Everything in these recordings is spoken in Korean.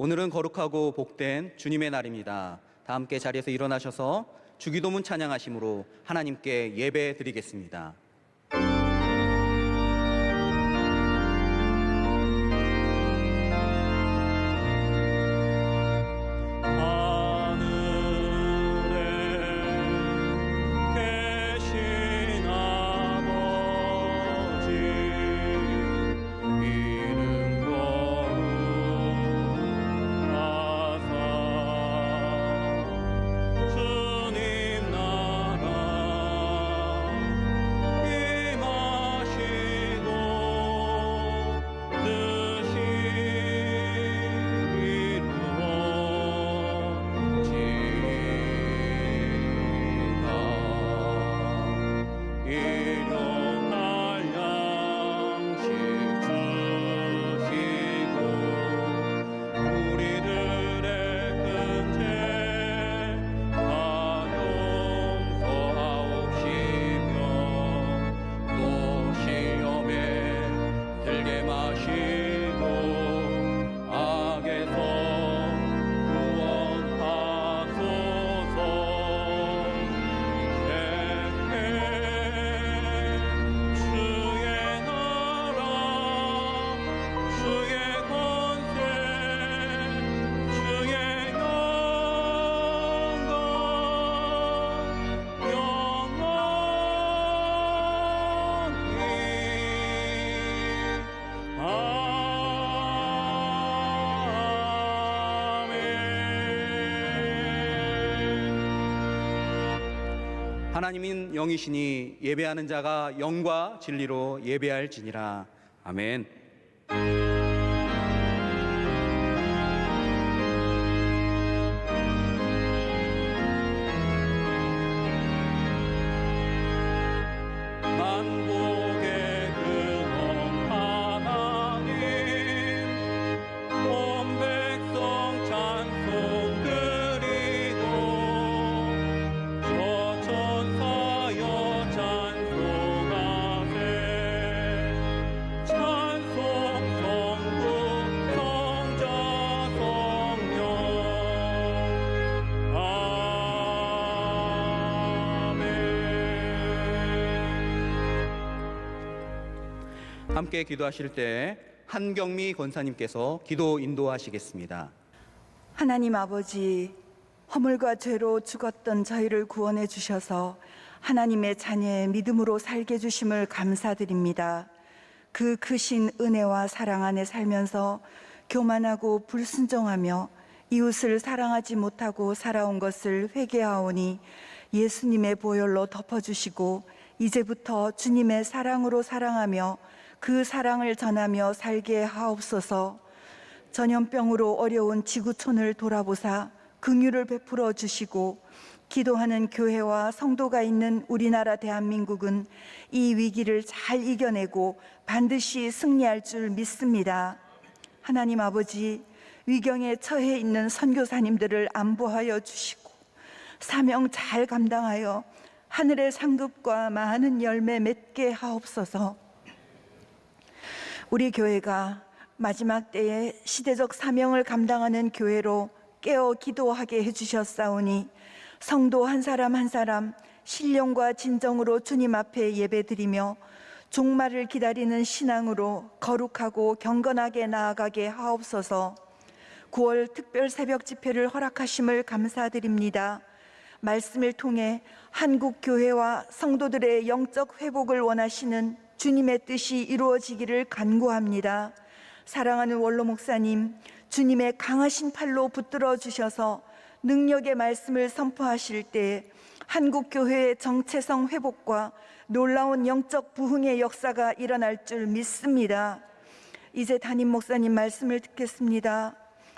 오늘은 거룩하고 복된 주님의 날입니다. 다 함께 자리에서 일어나셔서 주기도문 찬양하심으로 하나님께 예배 드리겠습니다. 하나님은 영이시니 예배하는 자가 영과 진리로 예배할지니라. 아멘. 함께 기도하실 때 한경미 권사님께서 기도 인도하시겠습니다. 하나님 아버지, 허물과 죄로 죽었던 저희를 구원해 주셔서 하나님의 자녀의 믿음으로 살게 해주심을 감사드립니다. 그 크신 은혜와 사랑 안에 살면서 교만하고 불순종하며 이웃을 사랑하지 못하고 살아온 것을 회개하오니 예수님의 보혈로 덮어주시고 이제부터 주님의 사랑으로 사랑하며 그 사랑을 전하며 살게 하옵소서. 전염병으로 어려운 지구촌을 돌아보사 긍휼을 베풀어 주시고 기도하는 교회와 성도가 있는 우리나라 대한민국은 이 위기를 잘 이겨내고 반드시 승리할 줄 믿습니다. 하나님 아버지, 위경에 처해 있는 선교사님들을 안보하여 주시고 사명 잘 감당하여 하늘의 상급과 많은 열매 맺게 하옵소서. 우리 교회가 마지막 때에 시대적 사명을 감당하는 교회로 깨어 기도하게 해주셨사오니 성도 한 사람 한 사람 신령과 진정으로 주님 앞에 예배드리며 종말을 기다리는 신앙으로 거룩하고 경건하게 나아가게 하옵소서. 9월 특별 새벽 집회를 허락하심을 감사드립니다. 말씀을 통해 한국 교회와 성도들의 영적 회복을 원하시는 주님의 뜻이 이루어지기를 간구합니다. 사랑하는 원로 목사님, 주님의 강하신 팔로 붙들어 주셔서 능력의 말씀을 선포하실 때 한국 교회의 정체성 회복과 놀라운 영적 부흥의 역사가 일어날 줄 믿습니다. 이제 담임 목사님 말씀을 듣겠습니다.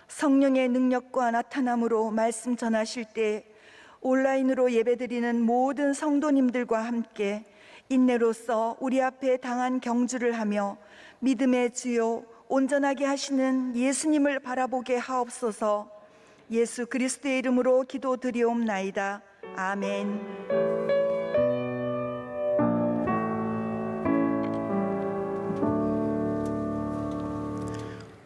성령의 능력과 나타남으로 말씀 전하실 때 온라인으로 예배드리는 모든 성도님들과 함께 인내로서 우리 앞에 당한 경주를 하며 믿음의 주요 온전하게 하시는 예수님을 바라보게 하옵소서. 예수 그리스도의 이름으로 기도드리옵나이다. 아멘.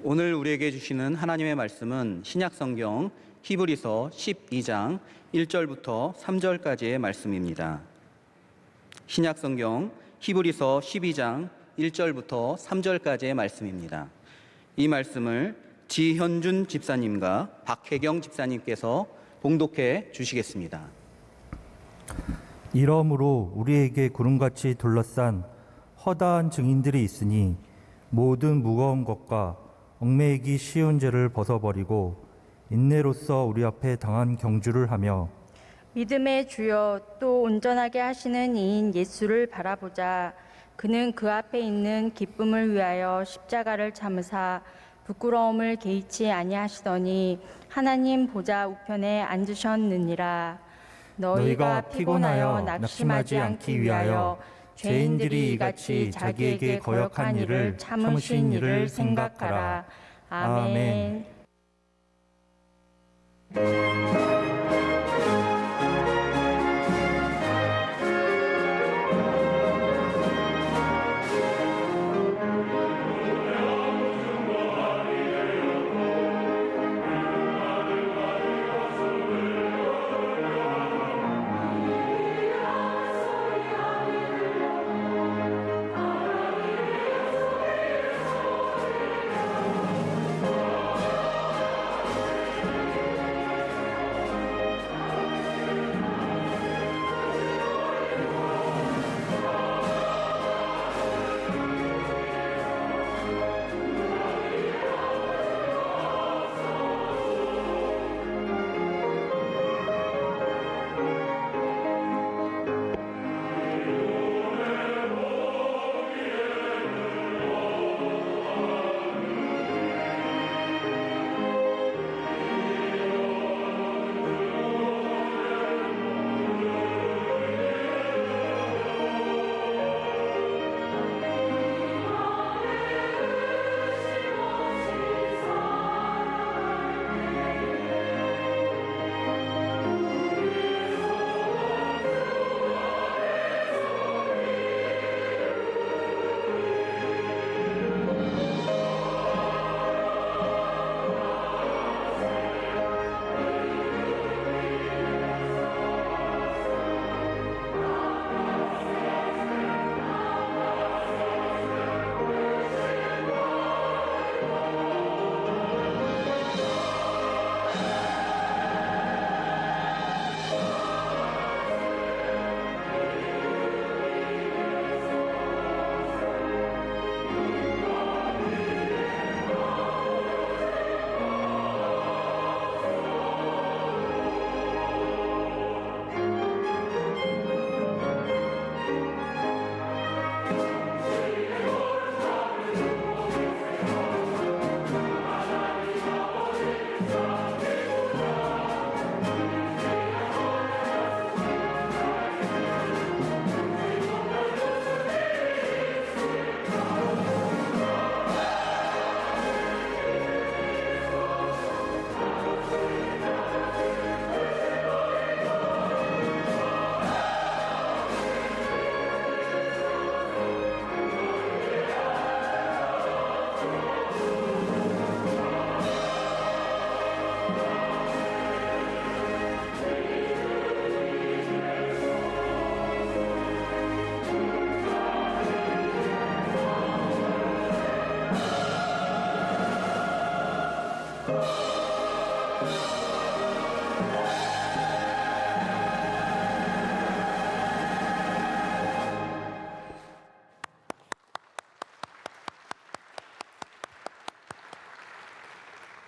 오늘 우리에게 주시는 하나님의 말씀은 신약성경 히브리서 12장 1절부터 3절까지의 말씀입니다. 신약성경 히브리서 12장 1절부터 3절까지의 말씀입니다. 이 말씀을 지현준 집사님과 박혜경 집사님께서 봉독해 주시겠습니다. 이러므로 우리에게 구름같이 둘러싼 허다한 증인들이 있으니 모든 무거운 것과 얽매이기 쉬운 죄를 벗어버리고 인내로써 우리 앞에 당한 경주를 하며 믿음의 주여 또 온전하게 하시는 이인 예수를 바라보자. 그는 그 앞에 있는 기쁨을 위하여 십자가를 참으사 부끄러움을 개의치 아니하시더니 하나님 보좌 우편에 앉으셨느니라. 너희가 피곤하여 낙심하지 않기 위하여 죄인들이 이같이 자기에게 거역한 일을 참으신 일을 생각하라. 아멘.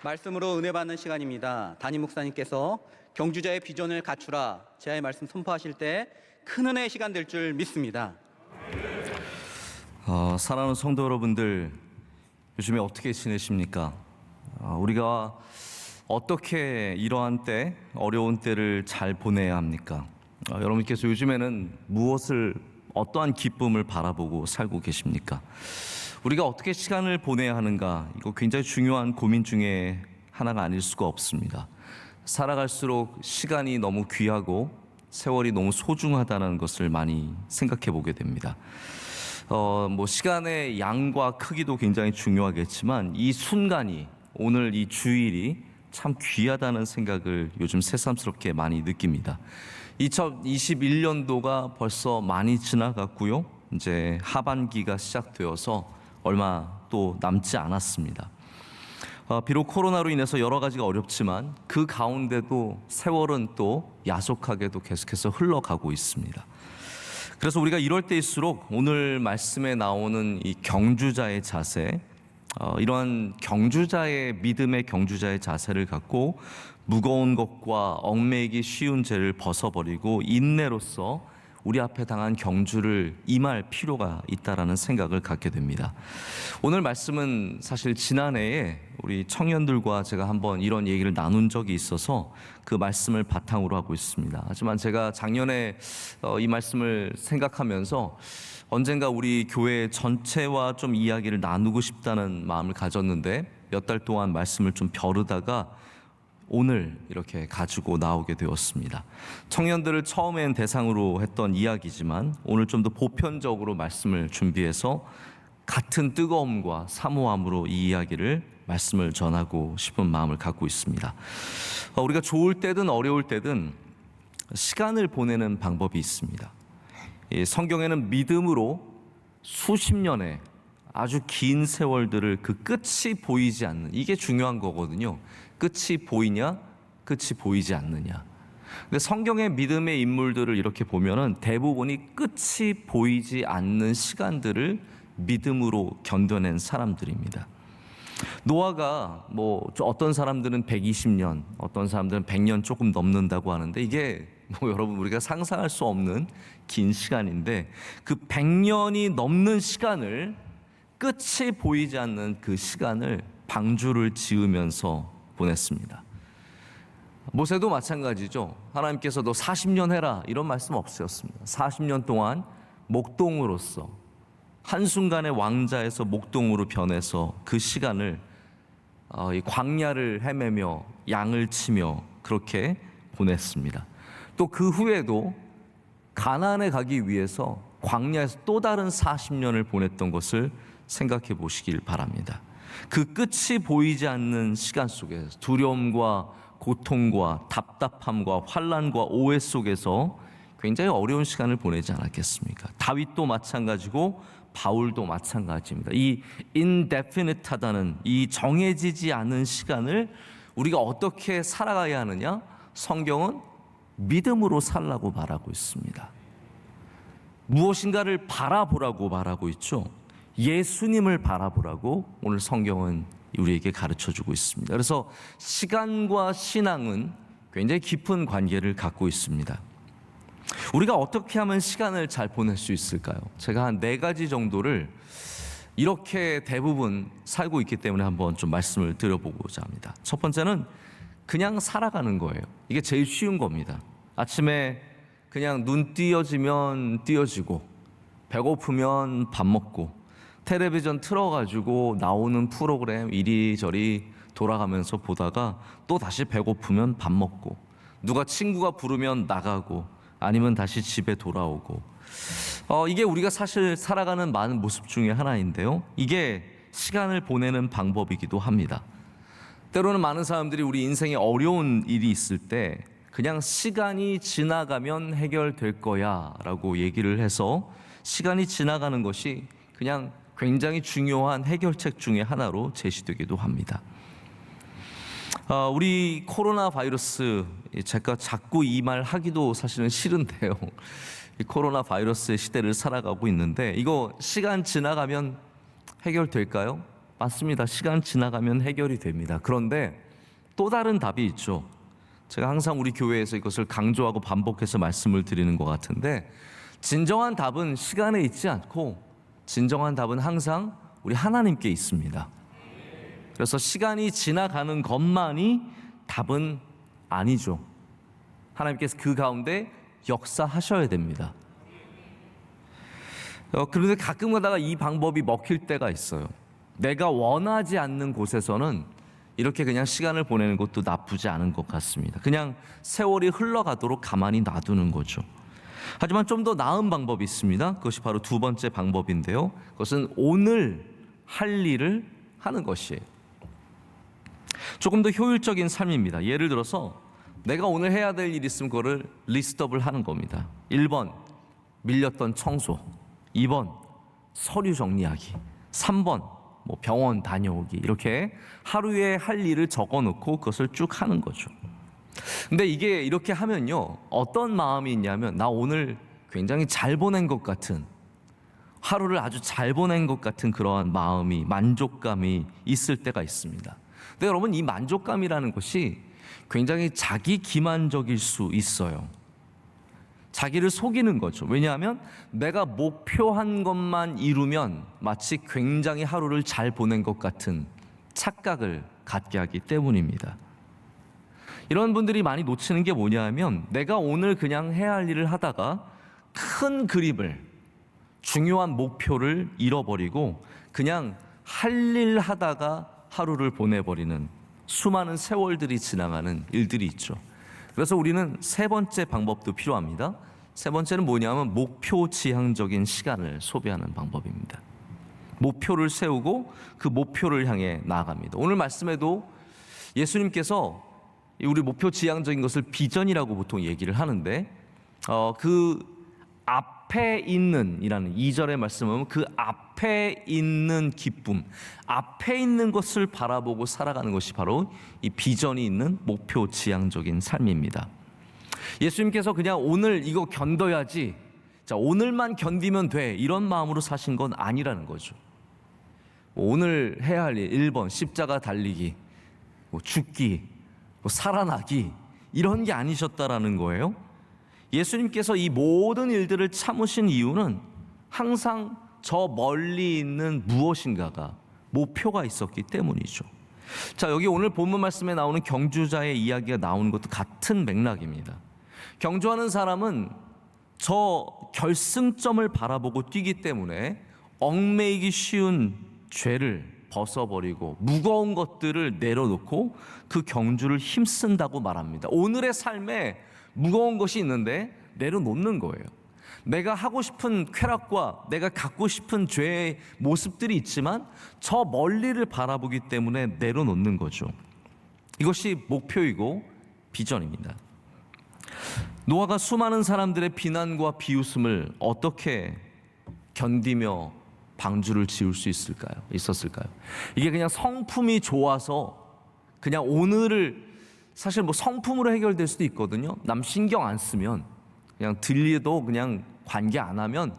말씀으로 은혜 받는 시간입니다. 담임 목사님께서 경주자의 비전을 갖추라 제의 말씀 선포하실 때 큰 은혜의 시간 될 줄 믿습니다. 사랑하는 성도 여러분들, 요즘에 어떻게 지내십니까? 우리가 어떻게 이러한 때, 어려운 때를 잘 보내야 합니까? 여러분께서 요즘에는 무엇을, 어떠한 기쁨을 바라보고 살고 계십니까? 우리가 어떻게 시간을 보내야 하는가, 이거 굉장히 중요한 고민 중에 하나가 아닐 수가 없습니다. 살아갈수록 시간이 너무 귀하고 세월이 너무 소중하다는 것을 많이 생각해 보게 됩니다. 뭐 시간의 양과 크기도 굉장히 중요하겠지만 이 순간이, 오늘 이 주일이 참 귀하다는 생각을 요즘 새삼스럽게 많이 느낍니다. 2021년도가 벌써 많이 지나갔고요. 이제 하반기가 시작되어서 얼마 또 남지 않았습니다. 비록 코로나로 인해서 여러 가지가 어렵지만 그 가운데도 세월은 또 야속하게도 계속해서 흘러가고 있습니다. 그래서 우리가 이럴 때일수록 오늘 말씀에 나오는 이 경주자의 자세, 이러한 경주자의 믿음의 경주자의 자세를 갖고 무거운 것과 얽매이기 쉬운 죄를 벗어버리고 인내로서 우리 앞에 당한 경주를 임할 필요가 있다라는 생각을 갖게 됩니다. 오늘 말씀은 사실 지난해에 우리 청년들과 제가 한번 이런 얘기를 나눈 적이 있어서 그 말씀을 바탕으로 하고 있습니다. 하지만 제가 작년에 이 말씀을 생각하면서 언젠가 우리 교회 전체와 좀 이야기를 나누고 싶다는 마음을 가졌는데 몇 달 동안 말씀을 좀 벼르다가 오늘 이렇게 가지고 나오게 되었습니다. 청년들을 처음엔 대상으로 했던 이야기지만 오늘 좀 더 보편적으로 말씀을 준비해서 같은 뜨거움과 사모함으로 이 이야기를 말씀을 전하고 싶은 마음을 갖고 있습니다. 우리가 좋을 때든 어려울 때든 시간을 보내는 방법이 있습니다. 성경에는 믿음으로 수십 년의 아주 긴 세월들을 그 끝이 보이지 않는, 이게 중요한 거거든요. 끝이 보이냐, 끝이 보이지 않느냐. 근데 성경의 믿음의 인물들을 이렇게 보면은 대부분이 끝이 보이지 않는 시간들을 믿음으로 견뎌낸 사람들입니다. 노아가 뭐 어떤 사람들은 120년, 어떤 사람들은 100년 조금 넘는다고 하는데 이게 뭐 여러분 우리가 상상할 수 없는 긴 시간인데 그 100년이 넘는 시간을, 끝이 보이지 않는 그 시간을 방주를 지으면서 보냈습니다. 모세도 마찬가지죠. 하나님께서 너 40년 해라 이런 말씀 없으셨습니다. 40년 동안 목동으로서 한순간에 왕자에서 목동으로 변해서 그 시간을 이 광야를 헤매며 양을 치며 그렇게 보냈습니다. 또 그 후에도 가나안에 가기 위해서 광야에서 또 다른 40년을 보냈던 것을 생각해 보시길 바랍니다. 그 끝이 보이지 않는 시간 속에서 두려움과 고통과 답답함과 환난과 오해 속에서 굉장히 어려운 시간을 보내지 않았겠습니까? 다윗도 마찬가지고 바울도 마찬가지입니다. 이 indefinite하다는, 이 정해지지 않은 시간을 우리가 어떻게 살아가야 하느냐? 성경은 믿음으로 살라고 말하고 있습니다. 무엇인가를 바라보라고 말하고 있죠. 예수님을 바라보라고 오늘 성경은 우리에게 가르쳐주고 있습니다. 그래서 시간과 신앙은 굉장히 깊은 관계를 갖고 있습니다. 우리가 어떻게 하면 시간을 잘 보낼 수 있을까요? 제가 한 4가지 정도를 이렇게 대부분 살고 있기 때문에 한번 좀 말씀을 드려보고자 합니다. 첫 번째는 그냥 살아가는 거예요. 이게 제일 쉬운 겁니다. 아침에 그냥 눈 띄어지면 띄어지고, 배고프면 밥 먹고, 텔레비전 틀어가지고 나오는 프로그램 이리저리 돌아가면서 보다가 또 다시 배고프면 밥 먹고, 누가 친구가 부르면 나가고, 아니면 다시 집에 돌아오고, 이게 우리가 사실 살아가는 많은 모습 중에 하나인데요. 이게 시간을 보내는 방법이기도 합니다. 때로는 많은 사람들이 우리 인생에 어려운 일이 있을 때 그냥 시간이 지나가면 해결될 거야 라고 얘기를 해서 시간이 지나가는 것이 그냥 굉장히 중요한 해결책 중에 하나로 제시되기도 합니다. 우리 코로나 바이러스, 제가 자꾸 이 말 하기도 사실은 싫은데요. 이 코로나 바이러스의 시대를 살아가고 있는데 이거 시간 지나가면 해결될까요? 맞습니다. 시간 지나가면 해결이 됩니다. 그런데 또 다른 답이 있죠. 제가 항상 우리 교회에서 이것을 강조하고 반복해서 말씀을 드리는 것 같은데, 진정한 답은 시간에 있지 않고 진정한 답은 항상 우리 하나님께 있습니다. 그래서 시간이 지나가는 것만이 답은 아니죠. 하나님께서 그 가운데 역사하셔야 됩니다. 그런데 가끔 가다가 이 방법이 먹힐 때가 있어요. 내가 원하지 않는 곳에서는 이렇게 그냥 시간을 보내는 것도 나쁘지 않은 것 같습니다. 그냥 세월이 흘러가도록 가만히 놔두는 거죠. 하지만 좀 더 나은 방법이 있습니다. 그것이 바로 두 번째 방법인데요. 그것은 오늘 할 일을 하는 것이에요. 조금 더 효율적인 삶입니다. 예를 들어서 내가 오늘 해야 될 일 있으면 그거를 리스트업을 하는 겁니다. 1번 밀렸던 청소, 2번 서류 정리하기, 3번 병원 다녀오기, 이렇게 하루에 할 일을 적어놓고 그것을 쭉 하는 거죠. 근데 이게 이렇게 하면요, 어떤 마음이 있냐면 나 오늘 굉장히 잘 보낸 것 같은, 하루를 아주 잘 보낸 것 같은 그러한 마음이, 만족감이 있을 때가 있습니다. 근데 여러분, 이 만족감이라는 것이 굉장히 자기 기만적일 수 있어요. 자기를 속이는 거죠. 왜냐하면 내가 목표한 것만 이루면 마치 굉장히 하루를 잘 보낸 것 같은 착각을 갖게 하기 때문입니다. 이런 분들이 많이 놓치는 게 뭐냐면, 내가 오늘 그냥 해야 할 일을 하다가 큰 그림을, 중요한 목표를 잃어버리고 그냥 할 일 하다가 하루를 보내버리는 수많은 세월들이 지나가는 일들이 있죠. 그래서 우리는 세 번째 방법도 필요합니다. 세 번째는 뭐냐면 목표 지향적인 시간을 소비하는 방법입니다. 목표를 세우고 그 목표를 향해 나아갑니다. 오늘 말씀에도 예수님께서 우리 목표 지향적인 것을 비전이라고 보통 얘기를 하는데, 그 앞에 있는 이라는 2절의 말씀을 보면 그 앞에 있는 기쁨, 앞에 있는 것을 바라보고 살아가는 것이 바로 이 비전이 있는 목표 지향적인 삶입니다. 예수님께서 그냥 오늘 이거 견뎌야지, 자 오늘만 견디면 돼, 이런 마음으로 사신 건 아니라는 거죠. 오늘 해야 할 일, 1번 십자가 달리기, 죽기, 살아나기, 이런 게 아니셨다라는 거예요. 예수님께서 이 모든 일들을 참으신 이유는 항상 저 멀리 있는 무엇인가가, 목표가 있었기 때문이죠. 자, 여기 오늘 본문 말씀에 나오는 경주자의 이야기가 나오는 것도 같은 맥락입니다. 경주하는 사람은 저 결승점을 바라보고 뛰기 때문에 얽매이기 쉬운 죄를 벗어버리고 무거운 것들을 내려놓고 그 경주를 힘쓴다고 말합니다. 오늘의 삶에 무거운 것이 있는데 내려놓는 거예요. 내가 하고 싶은 쾌락과 내가 갖고 싶은 죄의 모습들이 있지만 저 멀리를 바라보기 때문에 내려놓는 거죠. 이것이 목표이고 비전입니다. 노아가 수많은 사람들의 비난과 비웃음을 어떻게 견디며 방주를 지을 수 있었을까요? 이게 그냥 성품이 좋아서 그냥 오늘을, 사실 성품으로 해결될 수도 있거든요. 남 신경 안 쓰면, 그냥 들리도 그냥 관계 안 하면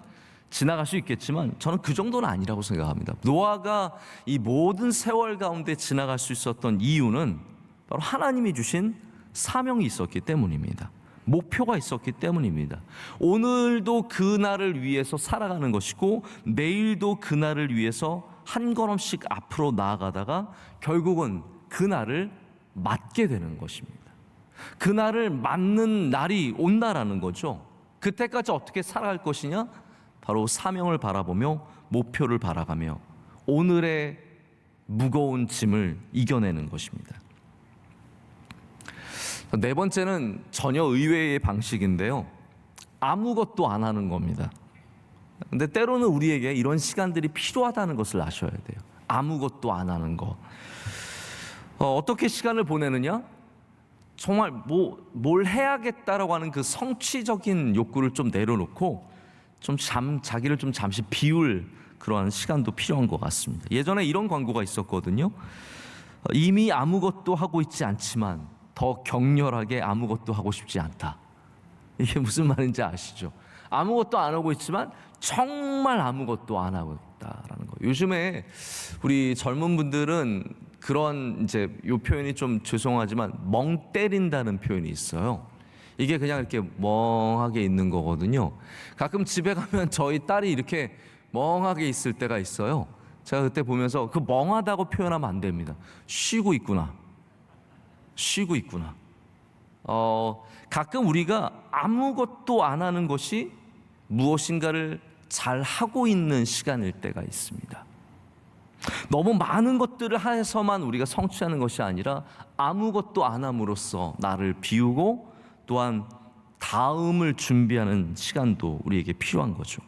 지나갈 수 있겠지만 저는 그 정도는 아니라고 생각합니다. 노아가 이 모든 세월 가운데 지나갈 수 있었던 이유는 바로 하나님이 주신 사명이 있었기 때문입니다. 목표가 있었기 때문입니다. 오늘도 그날을 위해서 살아가는 것이고 내일도 그날을 위해서 한 걸음씩 앞으로 나아가다가 결국은 그날을 맞게 되는 것입니다. 그날을 맞는 날이 온다라는 거죠. 그때까지 어떻게 살아갈 것이냐? 바로 사명을 바라보며 목표를 바라가며 오늘의 무거운 짐을 이겨내는 것입니다. 네 번째는 전혀 의외의 방식인데요, 아무것도 안 하는 겁니다. 근데 때로는 우리에게 이런 시간들이 필요하다는 것을 아셔야 돼요. 아무것도 안 하는 거. 어떻게 시간을 보내느냐? 정말 뭘 해야겠다라고 하는 그 성취적인 욕구를 좀 내려놓고 자기를 좀 잠시 비울 그러한 시간도 필요한 것 같습니다. 예전에 이런 광고가 있었거든요. 이미 아무것도 하고 있지 않지만 더 격렬하게 아무것도 하고 싶지 않다. 이게 무슨 말인지 아시죠? 아무것도 안 하고 있지만 정말 아무것도 안 하고 있다라는 거. 요즘에 우리 젊은 분들은 그런 이제 요 표현이 좀 죄송하지만 멍 때린다는 표현이 있어요. 이게 그냥 이렇게 멍하게 있는 거거든요. 가끔 집에 가면 저희 딸이 이렇게 멍하게 있을 때가 있어요. 제가 그때 보면서 그 멍하다고 표현하면 안 됩니다. 쉬고 있구나. 가끔 우리가 아무것도 안 하는 것이 무엇인가를 잘 하고 있는 시간일 때가 있습니다. 너무 많은 것들을 해서만 우리가 성취하는 것이 아니라 아무것도 안 함으로써 나를 비우고 또한 다음을 준비하는 시간도 우리에게 필요한 거죠.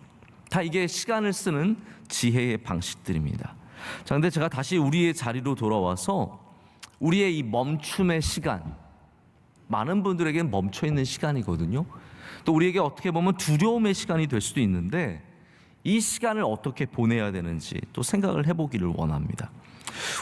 다 이게 시간을 쓰는 지혜의 방식들입니다. 자, 근데 제가 다시 우리의 자리로 돌아와서 우리의 이 멈춤의 시간, 많은 분들에게는 멈춰 있는 시간이거든요. 또 우리에게 어떻게 보면 두려움의 시간이 될 수도 있는데 이 시간을 어떻게 보내야 되는지 또 생각을 해보기를 원합니다.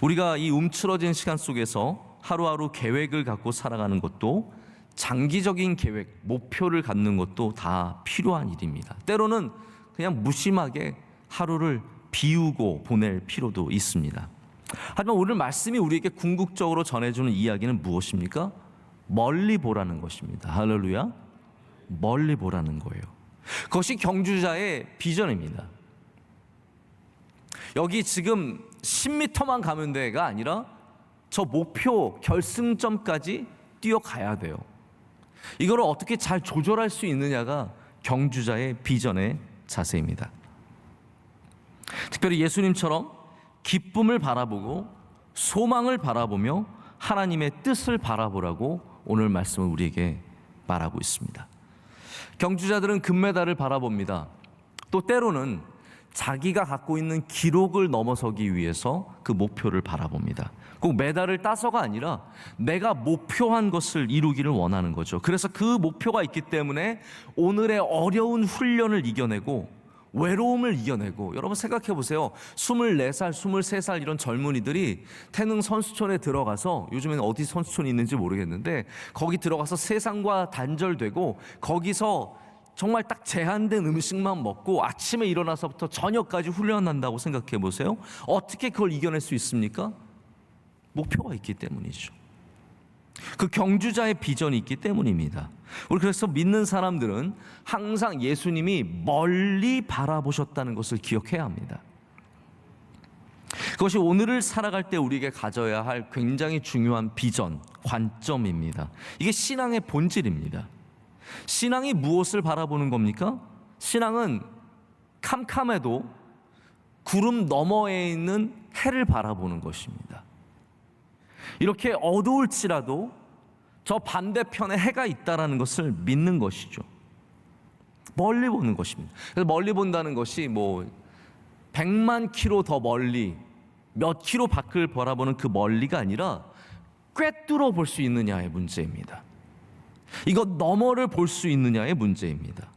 우리가 이 움츠러진 시간 속에서 하루하루 계획을 갖고 살아가는 것도 장기적인 계획, 목표를 갖는 것도 다 필요한 일입니다. 때로는 그냥 무심하게 하루를 비우고 보낼 필요도 있습니다. 하지만 오늘 말씀이 우리에게 궁극적으로 전해주는 이야기는 무엇입니까? 멀리 보라는 것입니다. 할렐루야. 멀리 보라는 거예요. 그것이 경주자의 비전입니다. 여기 지금 10m만 가면 돼가 아니라 저 목표 결승점까지 뛰어가야 돼요. 이걸 어떻게 잘 조절할 수 있느냐가 경주자의 비전의 자세입니다. 특별히 예수님처럼 기쁨을 바라보고 소망을 바라보며 하나님의 뜻을 바라보라고 오늘 말씀은 우리에게 말하고 있습니다. 경주자들은 금메달을 바라봅니다. 또 때로는 자기가 갖고 있는 기록을 넘어서기 위해서 그 목표를 바라봅니다. 꼭 메달을 따서가 아니라 내가 목표한 것을 이루기를 원하는 거죠. 그래서 그 목표가 있기 때문에 오늘의 어려운 훈련을 이겨내고 외로움을 이겨내고, 여러분 생각해 보세요. 24살, 23살 이런 젊은이들이 태릉 선수촌에 들어가서, 요즘에는 어디 선수촌이 있는지 모르겠는데 거기 들어가서 세상과 단절되고 거기서 정말 딱 제한된 음식만 먹고 아침에 일어나서부터 저녁까지 훈련한다고 생각해 보세요. 어떻게 그걸 이겨낼 수 있습니까? 목표가 있기 때문이죠. 그 경주자의 비전이 있기 때문입니다. 우리 그래서 믿는 사람들은 항상 예수님이 멀리 바라보셨다는 것을 기억해야 합니다. 그것이 오늘을 살아갈 때 우리에게 가져야 할 굉장히 중요한 비전, 관점입니다. 이게 신앙의 본질입니다. 신앙이 무엇을 바라보는 겁니까? 신앙은 캄캄해도 구름 너머에 있는 해를 바라보는 것입니다. 이렇게 어두울지라도 저 반대편에 해가 있다는 것을 믿는 것이죠. 멀리 보는 것입니다. 그래서 멀리 본다는 것이 뭐 100만 킬로 더 멀리, 몇 킬로 밖을 바라보는 그 멀리가 아니라 꿰뚫어 볼 수 있느냐의 문제입니다. 이것 너머를 볼 수 있느냐의 문제입니다.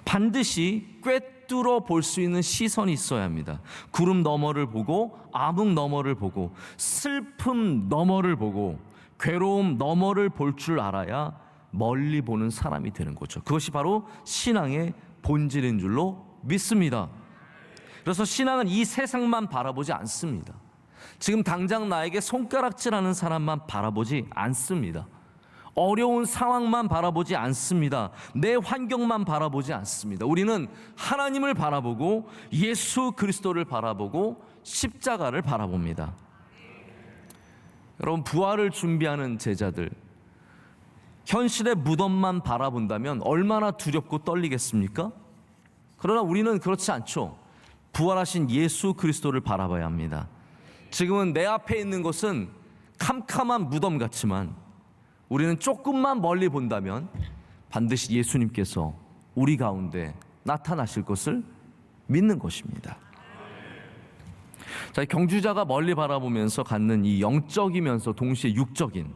반드시 꿰뚫어 볼 수 있는 시선이 있어야 합니다. 구름 너머를 보고, 암흑 너머를 보고, 슬픔 너머를 보고, 괴로움 너머를 볼 줄 알아야 멀리 보는 사람이 되는 거죠. 그것이 바로 신앙의 본질인 줄로 믿습니다. 그래서 신앙은 이 세상만 바라보지 않습니다. 지금 당장 나에게 손가락질하는 사람만 바라보지 않습니다. 어려운 상황만 바라보지 않습니다. 내 환경만 바라보지 않습니다. 우리는 하나님을 바라보고 예수 그리스도를 바라보고 십자가를 바라봅니다. 여러분, 부활을 준비하는 제자들, 현실의 무덤만 바라본다면 얼마나 두렵고 떨리겠습니까? 그러나 우리는 그렇지 않죠. 부활하신 예수 그리스도를 바라봐야 합니다. 지금은 내 앞에 있는 것은 캄캄한 무덤 같지만 우리는 조금만 멀리 본다면 반드시 예수님께서 우리 가운데 나타나실 것을 믿는 것입니다. 자, 경주자가 멀리 바라보면서 갖는 이 영적이면서 동시에 육적인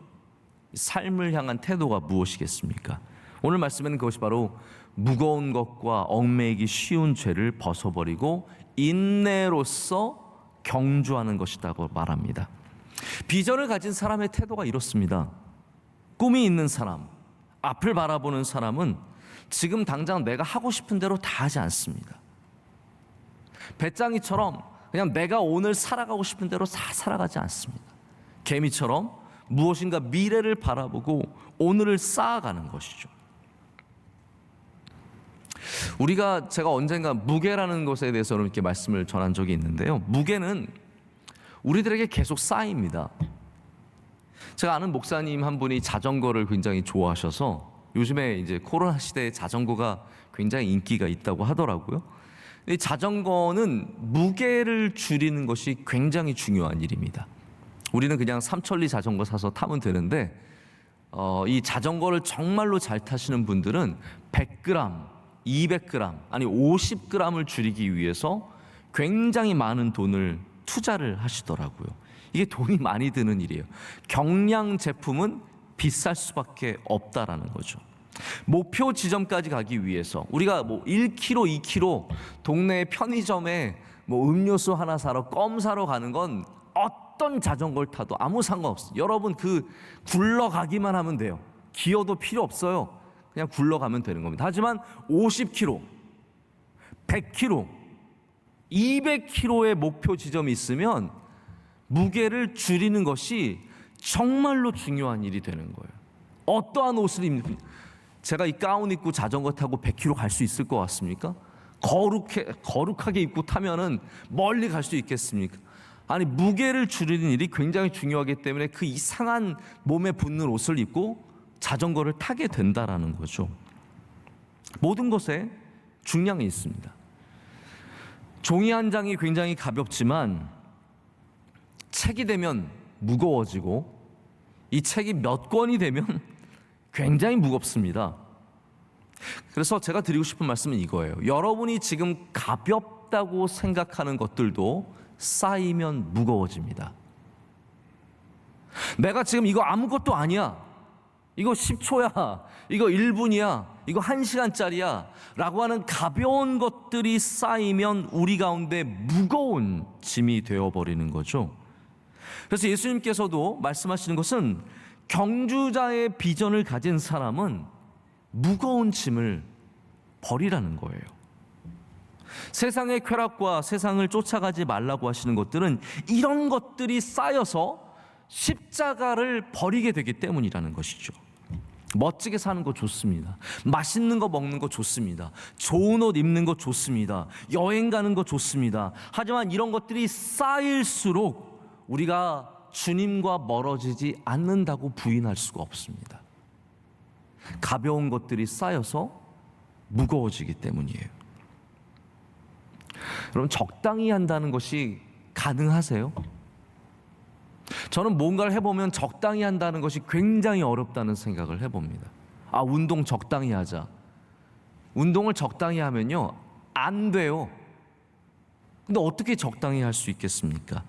삶을 향한 태도가 무엇이겠습니까? 오늘 말씀에는 그것이 바로 무거운 것과 얽매이기 쉬운 죄를 벗어버리고 인내로서 경주하는 것이라고 말합니다. 비전을 가진 사람의 태도가 이렇습니다. 꿈이 있는 사람, 앞을 바라보는 사람은 지금 당장 내가 하고 싶은 대로 다 하지 않습니다. 배짱이처럼 그냥 내가 오늘 살아가고 싶은 대로 다 살아가지 않습니다. 개미처럼 무엇인가 미래를 바라보고 오늘을 쌓아가는 것이죠. 제가 언젠가 무게라는 것에 대해서 이렇게 말씀을 전한 적이 있는데요. 무게는 우리들에게 계속 쌓입니다. 제가 아는 목사님 한 분이 자전거를 굉장히 좋아하셔서 요즘에 이제 코로나 시대에 자전거가 굉장히 인기가 있다고 하더라고요. 이 자전거는 무게를 줄이는 것이 굉장히 중요한 일입니다. 우리는 그냥 삼천리 자전거 사서 타면 되는데 이 자전거를 정말로 잘 타시는 분들은 100g, 200g, 아니 50g을 줄이기 위해서 굉장히 많은 돈을 투자를 하시더라고요. 이게 돈이 많이 드는 일이에요. 경량 제품은 비쌀 수밖에 없다라는 거죠. 목표 지점까지 가기 위해서 우리가 뭐 1km, 2km 동네 편의점에 뭐 음료수 하나 사러 껌 사러 가는 건 어떤 자전거를 타도 아무 상관없어요. 여러분 그 굴러가기만 하면 돼요. 기어도 필요 없어요. 그냥 굴러가면 되는 겁니다. 하지만 50km, 100km, 200km의 목표 지점이 있으면 무게를 줄이는 것이 정말로 중요한 일이 되는 거예요. 어떠한 옷을 입는, 제가 이 가운 입고 자전거 타고 100km 갈 수 있을 것 같습니까? 거룩하게 입고 타면은 멀리 갈 수 있겠습니까? 아니, 무게를 줄이는 일이 굉장히 중요하기 때문에 그 이상한 몸에 붙는 옷을 입고 자전거를 타게 된다라는 거죠. 모든 것에 중량이 있습니다. 종이 한 장이 굉장히 가볍지만 책이 되면 무거워지고, 이 책이 몇 권이 되면 굉장히 무겁습니다. 그래서 제가 드리고 싶은 말씀은 이거예요. 여러분이 지금 가볍다고 생각하는 것들도 쌓이면 무거워집니다. 내가 지금 이거 아무것도 아니야, 이거 10초야, 이거 1분이야, 이거 1시간짜리야 라고 하는 가벼운 것들이 쌓이면 우리 가운데 무거운 짐이 되어버리는 거죠. 그래서 예수님께서도 말씀하시는 것은 경주자의 비전을 가진 사람은 무거운 짐을 버리라는 거예요. 세상의 쾌락과 세상을 쫓아가지 말라고 하시는 것들은 이런 것들이 쌓여서 십자가를 버리게 되기 때문이라는 것이죠. 멋지게 사는 거 좋습니다. 맛있는 거 먹는 거 좋습니다. 좋은 옷 입는 거 좋습니다. 여행 가는 거 좋습니다. 하지만 이런 것들이 쌓일수록 우리가 주님과 멀어지지 않는다고 부인할 수가 없습니다. 가벼운 것들이 쌓여서 무거워지기 때문이에요. 여러분, 적당히 한다는 것이 가능하세요? 저는 뭔가를 해보면 적당히 한다는 것이 굉장히 어렵다는 생각을 해봅니다. 운동 적당히 하자. 운동을 적당히 하면요, 안 돼요. 근데 어떻게 적당히 할 수 있겠습니까?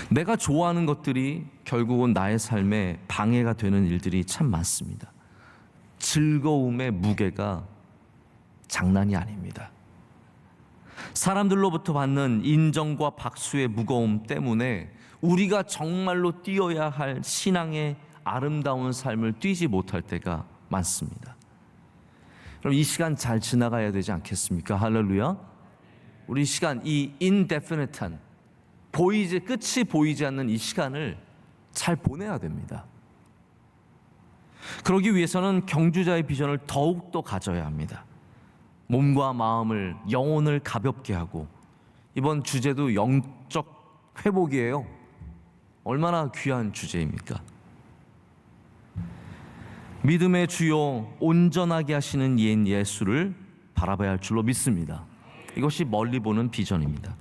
내가 좋아하는 것들이 결국은 나의 삶에 방해가 되는 일들이 참 많습니다. 즐거움의 무게가 장난이 아닙니다. 사람들로부터 받는 인정과 박수의 무거움 때문에 우리가 정말로 뛰어야 할 신앙의 아름다운 삶을 뛰지 못할 때가 많습니다. 그럼 이 시간 잘 지나가야 되지 않겠습니까? 할렐루야. 우리 시간, 이 indefinite한, 끝이 보이지 않는 이 시간을 잘 보내야 됩니다. 그러기 위해서는 경주자의 비전을 더욱더 가져야 합니다. 몸과 마음을, 영혼을 가볍게 하고, 이번 주제도 영적 회복이에요. 얼마나 귀한 주제입니까? 믿음의 주요 온전하게 하시는 이인 예수를 바라봐야 할 줄로 믿습니다. 이것이 멀리 보는 비전입니다.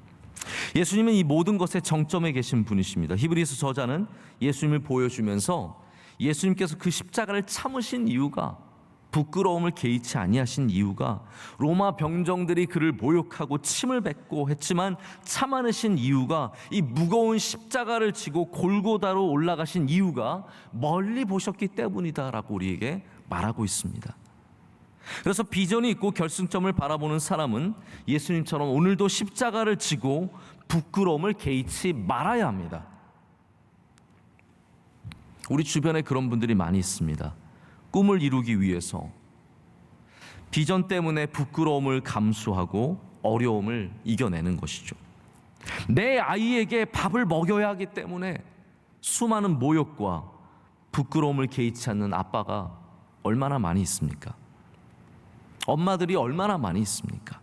예수님은 이 모든 것의 정점에 계신 분이십니다. 히브리서 저자는 예수님을 보여주면서 예수님께서 그 십자가를 참으신 이유가, 부끄러움을 개의치 아니하신 이유가, 로마 병정들이 그를 모욕하고 침을 뱉고 했지만 참아내신 이유가, 이 무거운 십자가를 지고 골고다로 올라가신 이유가 멀리 보셨기 때문이다라고 우리에게 말하고 있습니다. 그래서 비전이 있고 결승점을 바라보는 사람은 예수님처럼 오늘도 십자가를 지고 부끄러움을 개의치 말아야 합니다. 우리 주변에 그런 분들이 많이 있습니다. 꿈을 이루기 위해서 비전 때문에 부끄러움을 감수하고 어려움을 이겨내는 것이죠. 내 아이에게 밥을 먹여야 하기 때문에 수많은 모욕과 부끄러움을 개의치 않는 아빠가 얼마나 많이 있습니까? 엄마들이 얼마나 많이 있습니까?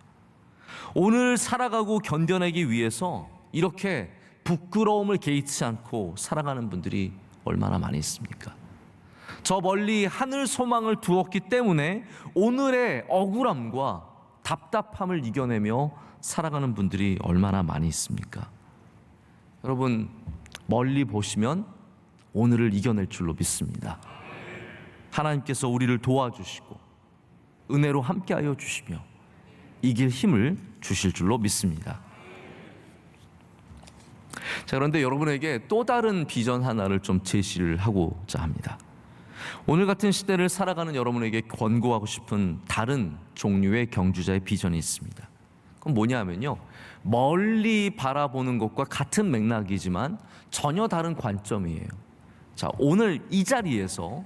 오늘 살아가고 견뎌내기 위해서 이렇게 부끄러움을 개의치 않고 살아가는 분들이 얼마나 많이 있습니까? 저 멀리 하늘 소망을 두었기 때문에 오늘의 억울함과 답답함을 이겨내며 살아가는 분들이 얼마나 많이 있습니까? 여러분, 멀리 보시면 오늘을 이겨낼 줄로 믿습니다. 하나님께서 우리를 도와주시고 은혜로 함께하여 주시며 이길 힘을 주실 줄로 믿습니다. 자, 그런데 여러분에게 또 다른 비전 하나를 좀 제시를 하고자 합니다. 오늘 같은 시대를 살아가는 여러분에게 권고하고 싶은 다른 종류의 경주자의 비전이 있습니다. 그건 뭐냐면요, 멀리 바라보는 것과 같은 맥락이지만 전혀 다른 관점이에요. 자, 오늘 이 자리에서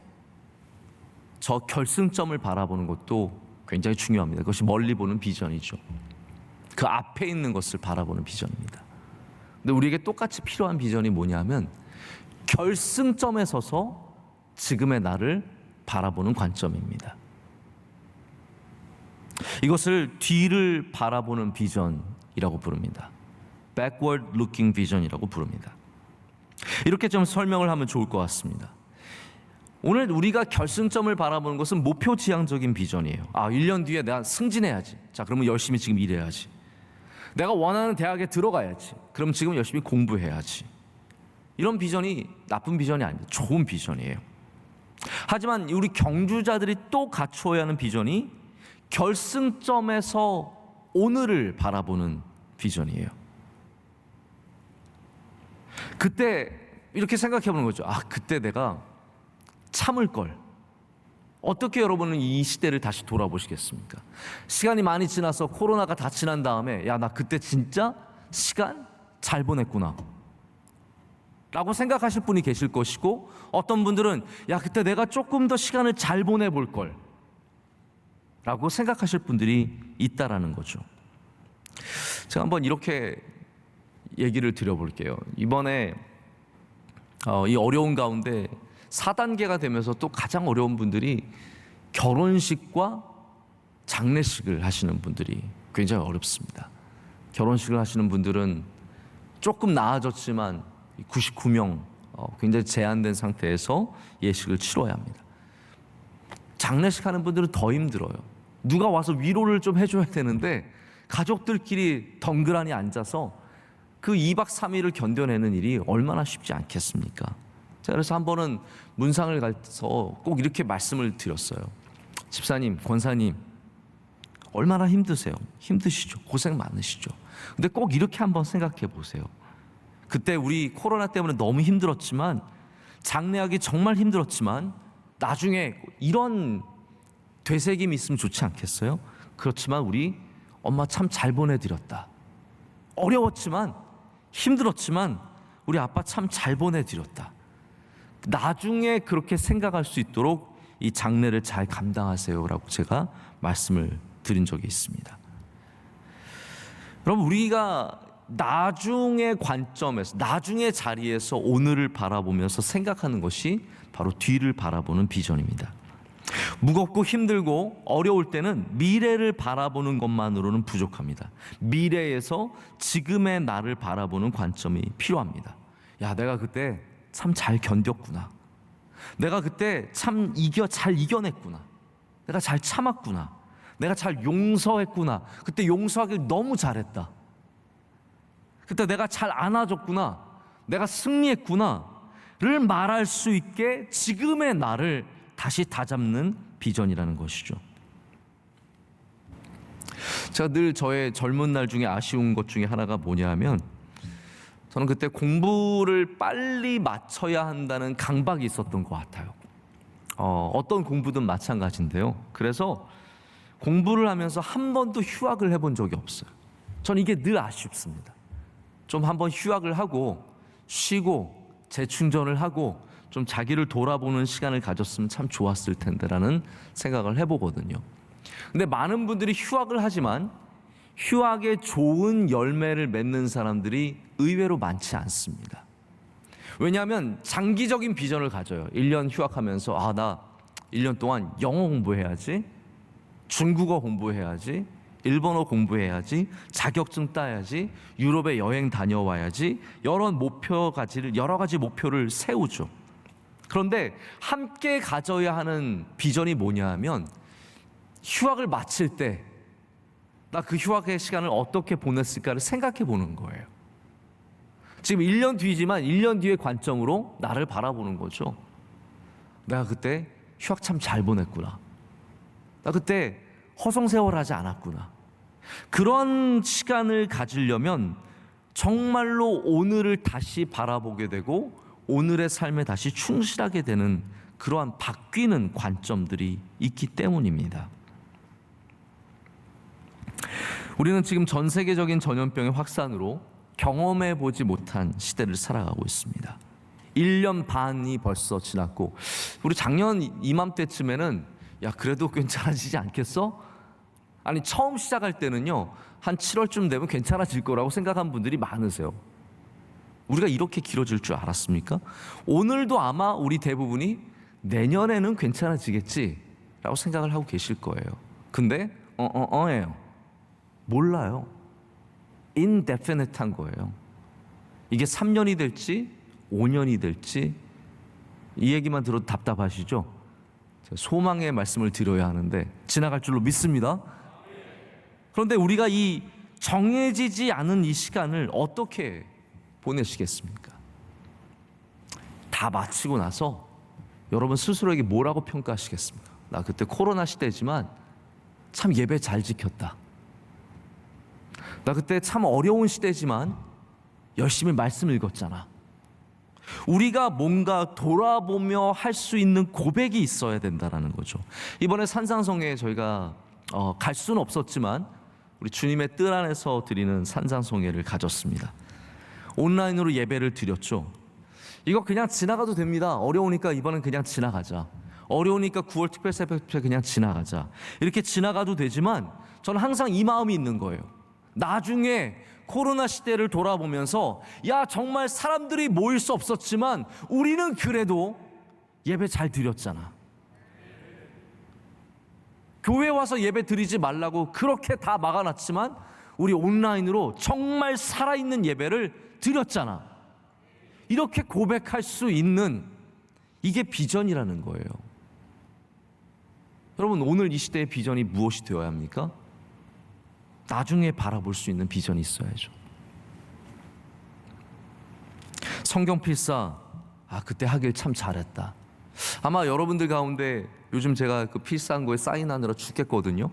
저 결승점을 바라보는 것도 굉장히 중요합니다. 그것이 멀리 보는 비전이죠. 그 앞에 있는 것을 바라보는 비전입니다. 근데 우리에게 똑같이 필요한 비전이 뭐냐면 결승점에 서서 지금의 나를 바라보는 관점입니다. 이것을 뒤를 바라보는 비전이라고 부릅니다. Backward looking vision이라고 부릅니다. 이렇게 좀 설명을 하면 좋을 것 같습니다. 오늘 우리가 결승점을 바라보는 것은 목표 지향적인 비전이에요. 1년 뒤에 내가 승진해야지. 자, 그러면 열심히 지금 일해야지. 내가 원하는 대학에 들어가야지. 그럼 지금 열심히 공부해야지. 이런 비전이 나쁜 비전이 아닙니다. 좋은 비전이에요. 하지만 우리 경주자들이 또 갖추어야 하는 비전이 결승점에서 오늘을 바라보는 비전이에요. 그때 이렇게 생각해 보는 거죠. 그때 내가 참을 걸. 어떻게 여러분은 이 시대를 다시 돌아보시겠습니까? 시간이 많이 지나서 코로나가 다 지난 다음에 나 그때 진짜 시간 잘 보냈구나 라고 생각하실 분이 계실 것이고, 어떤 분들은 그때 내가 조금 더 시간을 잘 보내볼 걸 라고 생각하실 분들이 있다라는 거죠. 제가 한번 이렇게 얘기를 드려볼게요. 이번에 이 어려운 가운데 4단계가 되면서 또 가장 어려운 분들이 결혼식과 장례식을 하시는 분들이 굉장히 어렵습니다. 결혼식을 하시는 분들은 조금 나아졌지만 99명 굉장히 제한된 상태에서 예식을 치러야 합니다. 장례식 하는 분들은 더 힘들어요. 누가 와서 위로를 좀 해줘야 되는데 가족들끼리 덩그러니 앉아서 그 2박 3일을 견뎌내는 일이 얼마나 쉽지 않겠습니까? 제가 그래서 한 번은 문상을 가서 꼭 이렇게 말씀을 드렸어요. 집사님, 권사님, 얼마나 힘드세요? 힘드시죠? 고생 많으시죠? 근데 꼭 이렇게 한번 생각해 보세요. 그때 우리 코로나 때문에 너무 힘들었지만, 장례하기 정말 힘들었지만 나중에 이런 되새김이 있으면 좋지 않겠어요? 그렇지만 우리 엄마 참 잘 보내드렸다. 어려웠지만 힘들었지만 우리 아빠 참 잘 보내드렸다. 나중에 그렇게 생각할 수 있도록 이 장례를 잘 감당하세요라고 제가 말씀을 드린 적이 있습니다. 여러분, 우리가 나중의 관점에서, 나중의 자리에서 오늘을 바라보면서 생각하는 것이 바로 뒤를 바라보는 비전입니다. 무겁고 힘들고 어려울 때는 미래를 바라보는 것만으로는 부족합니다. 미래에서 지금의 나를 바라보는 관점이 필요합니다. 내가 그때 참 잘 견뎠구나. 내가 그때 참 잘 이겨냈구나. 내가 잘 참았구나. 내가 잘 용서했구나. 그때 용서하길 너무 잘했다. 그때 내가 잘 안아줬구나. 내가 승리했구나를 말할 수 있게 지금의 나를 다시 다잡는 비전이라는 것이죠. 제가 늘 저의 젊은 날 중에 아쉬운 것 중에 하나가 뭐냐면, 저는 그때 공부를 빨리 마쳐야 한다는 강박이 있었던 것 같아요. 어떤 공부든 마찬가지인데요. 그래서 공부를 하면서 한 번도 휴학을 해본 적이 없어요. 전 이게 늘 아쉽습니다. 좀 한번 휴학을 하고 쉬고 재충전을 하고 좀 자기를 돌아보는 시간을 가졌으면 참 좋았을 텐데라는 생각을 해보거든요. 근데 많은 분들이 휴학을 하지만 휴학의 좋은 열매를 맺는 사람들이 의외로 많지 않습니다. 왜냐하면 장기적인 비전을 가져요. 1년 휴학하면서 나 1년 동안 영어 공부해야지, 중국어 공부해야지, 일본어 공부해야지, 자격증 따야지, 유럽에 여행 다녀와야지, 여러 가지 목표를 세우죠. 그런데 함께 가져야 하는 비전이 뭐냐 하면, 휴학을 마칠 때 나 그 휴학의 시간을 어떻게 보냈을까를 생각해 보는 거예요. 지금 1년 뒤지만 1년 뒤의 관점으로 나를 바라보는 거죠. 내가 그때 휴학 참 잘 보냈구나. 나 그때 허송세월하지 않았구나. 그런 시간을 가지려면 정말로 오늘을 다시 바라보게 되고 오늘의 삶에 다시 충실하게 되는 그러한 바뀌는 관점들이 있기 때문입니다. 우리는 지금 전 세계적인 전염병의 확산으로 경험해 보지 못한 시대를 살아가고 있습니다. 1년 반이 벌써 지났고 우리 작년 이맘때쯤에는 야 그래도 괜찮아지지 않겠어? 아니 처음 시작할 때는요 한 7월쯤 되면 괜찮아질 거라고 생각한 분들이 많으세요. 우리가 이렇게 길어질 줄 알았습니까? 오늘도 아마 우리 대부분이 내년에는 괜찮아지겠지라고 생각을 하고 계실 거예요. 근데 예요. 몰라요. indefinite한 거예요. 이게 3년이 될지 5년이 될지 이 얘기만 들어도 답답하시죠? 소망의 말씀을 드려야 하는데 지나갈 줄로 믿습니다. 그런데 우리가 이 정해지지 않은 이 시간을 어떻게 보내시겠습니까? 다 마치고 나서 여러분 스스로에게 뭐라고 평가하시겠습니까? 나 그때 코로나 시대지만 참 예배 잘 지켰다. 나 그때 참 어려운 시대지만 열심히 말씀 읽었잖아. 우리가 뭔가 돌아보며 할 수 있는 고백이 있어야 된다는 거죠. 이번에 산상송에 저희가 갈 수는 없었지만 우리 주님의 뜰 안에서 드리는 산상송회를 가졌습니다. 온라인으로 예배를 드렸죠. 이거 그냥 지나가도 됩니다. 어려우니까 이번엔 그냥 지나가자. 어려우니까 9월 특별 새벽에 그냥 지나가자. 이렇게 지나가도 되지만 저는 항상 이 마음이 있는 거예요. 나중에 코로나 시대를 돌아보면서 야 정말 사람들이 모일 수 없었지만 우리는 그래도 예배 잘 드렸잖아. 교회 와서 예배 드리지 말라고 그렇게 다 막아놨지만 우리 온라인으로 정말 살아있는 예배를 드렸잖아. 이렇게 고백할 수 있는 이게 비전이라는 거예요. 여러분 오늘 이 시대의 비전이 무엇이 되어야 합니까? 나중에 바라볼 수 있는 비전이 있어야죠. 성경 필사 그때 하길 참 잘했다. 아마 여러분들 가운데 요즘 제가 그 필사한 거에 사인하느라 죽겠거든요.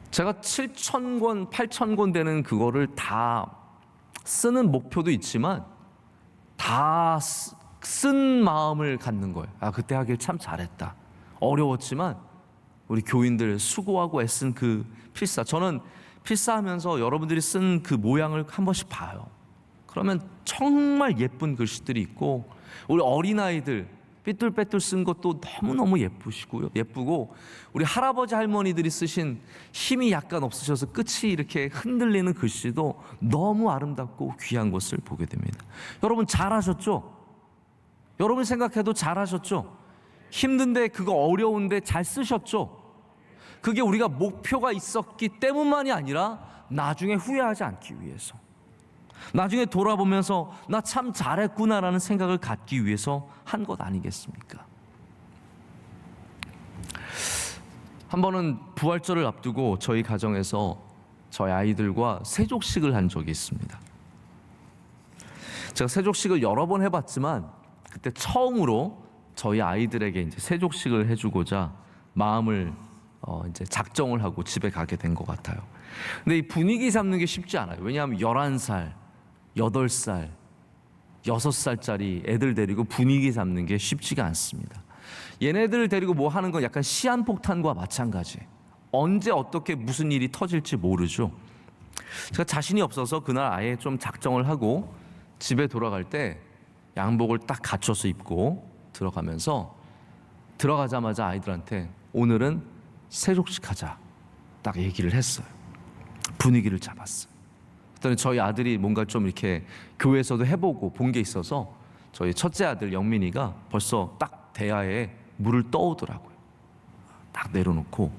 제가 7,000권, 8,000권 되는 그거를 다 쓰는 목표도 있지만 다 쓴 마음을 갖는 거예요. 그때 하길 참 잘했다. 어려웠지만 우리 교인들 수고하고 애쓴 그 필사, 저는 필사하면서 여러분들이 쓴 그 모양을 한 번씩 봐요. 그러면 정말 예쁜 글씨들이 있고 우리 어린아이들 삐뚤빼뚤 쓴 것도 너무너무 예쁘고 우리 할아버지 할머니들이 쓰신 힘이 약간 없으셔서 끝이 이렇게 흔들리는 글씨도 너무 아름답고 귀한 것을 보게 됩니다. 여러분 잘하셨죠? 여러분 생각해도 잘하셨죠? 힘든데 그거 어려운데 잘 쓰셨죠? 그게 우리가 목표가 있었기 때문만이 아니라 나중에 후회하지 않기 위해서, 나중에 돌아보면서 나 참 잘했구나라는 생각을 갖기 위해서 한 것 아니겠습니까? 한 번은 부활절을 앞두고 저희 가정에서 저희 아이들과 세족식을 한 적이 있습니다. 제가 세족식을 여러 번 해봤지만 그때 처음으로 저희 아이들에게 이제 세족식을 해주고자 마음을 이제 작정을 하고 집에 가게 된 것 같아요. 근데 이 분위기 잡는 게 쉽지 않아요. 왜냐하면 11살, 8살, 6살짜리 애들 데리고 분위기 잡는 게 쉽지가 않습니다. 얘네들 데리고 뭐 하는 건 약간 시한폭탄과 마찬가지. 언제 어떻게 무슨 일이 터질지 모르죠. 제가 자신이 없어서 그날 아예 좀 작정을 하고 집에 돌아갈 때 양복을 딱 갖춰서 입고 들어가자마자 아이들한테 오늘은 세족식 하자 딱 얘기를 했어요. 분위기를 잡았어요. 그랬더니 저희 아들이 뭔가 좀 이렇게 교회에서도 해보고 본 게 있어서 저희 첫째 아들 영민이가 벌써 딱 대야에 물을 떠오더라고요. 딱 내려놓고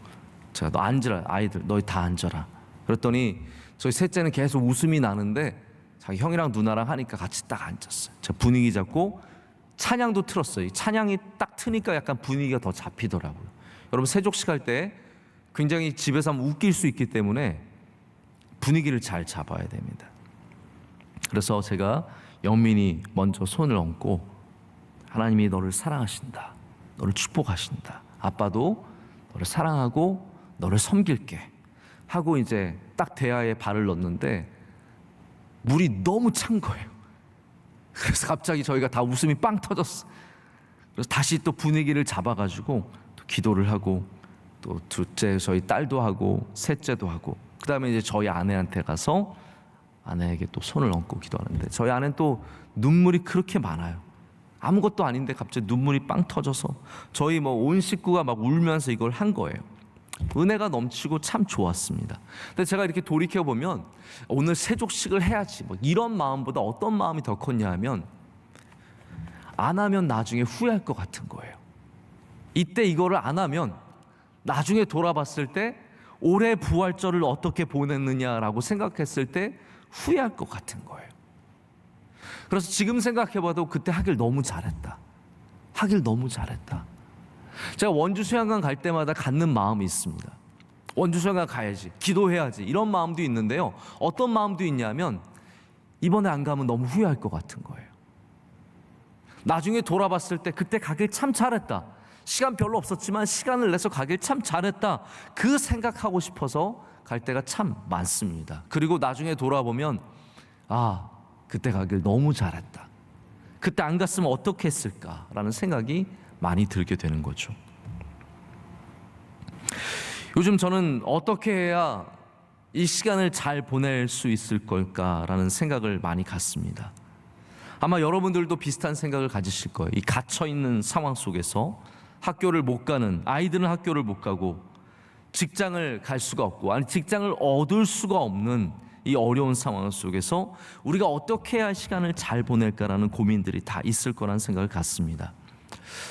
제가 너 앉으라, 아이들 너희 다 앉아라. 그랬더니 저희 셋째는 계속 웃음이 나는데 자기 형이랑 누나랑 하니까 같이 딱 앉았어요. 제가 분위기 잡고 찬양도 틀었어요. 찬양이 딱 트니까 약간 분위기가 더 잡히더라고요. 여러분 세족식 할 때 굉장히 집에서 하면 웃길 수 있기 때문에 분위기를 잘 잡아야 됩니다. 그래서 제가 영민이 먼저 손을 얹고 하나님이 너를 사랑하신다. 너를 축복하신다. 아빠도 너를 사랑하고 너를 섬길게 하고 이제 딱 대야에 발을 넣었는데 물이 너무 찬 거예요. 그래서 갑자기 저희가 다 웃음이 빵 터졌어. 그래서 다시 또 분위기를 잡아가지고 또 기도를 하고 또 둘째 저희 딸도 하고 셋째도 하고 그 다음에 이제 저희 아내한테 가서 아내에게 또 손을 얹고 기도하는데 저희 아내는 또 눈물이 그렇게 많아요. 아무것도 아닌데 갑자기 눈물이 빵 터져서 저희 뭐 온 식구가 막 울면서 이걸 한 거예요. 은혜가 넘치고 참 좋았습니다. 근데 제가 이렇게 돌이켜보면 오늘 세족식을 해야지 뭐 이런 마음보다 어떤 마음이 더 컸냐 하면 안 하면 나중에 후회할 것 같은 거예요. 이때 이거를 안 하면 나중에 돌아봤을 때 올해 부활절을 어떻게 보냈느냐라고 생각했을 때 후회할 것 같은 거예요. 그래서 지금 생각해봐도 그때 하길 너무 잘했다. 하길 너무 잘했다. 제가 원주 수양관 갈 때마다 갖는 마음이 있습니다. 원주 수양관 가야지, 기도해야지 이런 마음도 있는데요. 어떤 마음도 있냐면 이번에 안 가면 너무 후회할 것 같은 거예요. 나중에 돌아봤을 때 그때 가길 참 잘했다. 시간 별로 없었지만 시간을 내서 가길 참 잘했다. 그 생각하고 싶어서 갈 때가 참 많습니다. 그리고 나중에 돌아보면 아, 그때 가길 너무 잘했다. 그때 안 갔으면 어떻게 했을까라는 생각이 많이 들게 되는 거죠. 요즘 저는 어떻게 해야 이 시간을 잘 보낼 수 있을 걸까라는 생각을 많이 갖습니다. 아마 여러분들도 비슷한 생각을 가지실 거예요. 이 갇혀있는 상황 속에서 학교를 못 가는, 아이들은 학교를 못 가고 직장을 갈 수가 없고 아니 직장을 얻을 수가 없는 이 어려운 상황 속에서 우리가 어떻게 해야 시간을 잘 보낼까라는 고민들이 다 있을 거라는 생각을 갖습니다.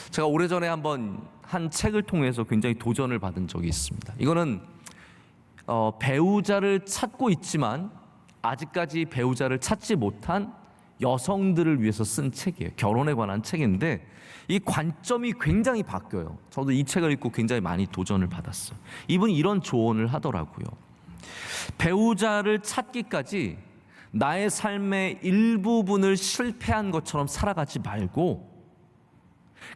제가 오래전에 한번 한 책을 통해서 굉장히 도전을 받은 적이 있습니다. 이거는 배우자를 찾고 있지만 아직까지 배우자를 찾지 못한 여성들을 위해서 쓴 책이에요. 결혼에 관한 책인데 이 관점이 굉장히 바뀌어요. 저도 이 책을 읽고 굉장히 많이 도전을 받았어요. 이분이 이런 조언을 하더라고요. 배우자를 찾기까지 나의 삶의 일부분을 실패한 것처럼 살아가지 말고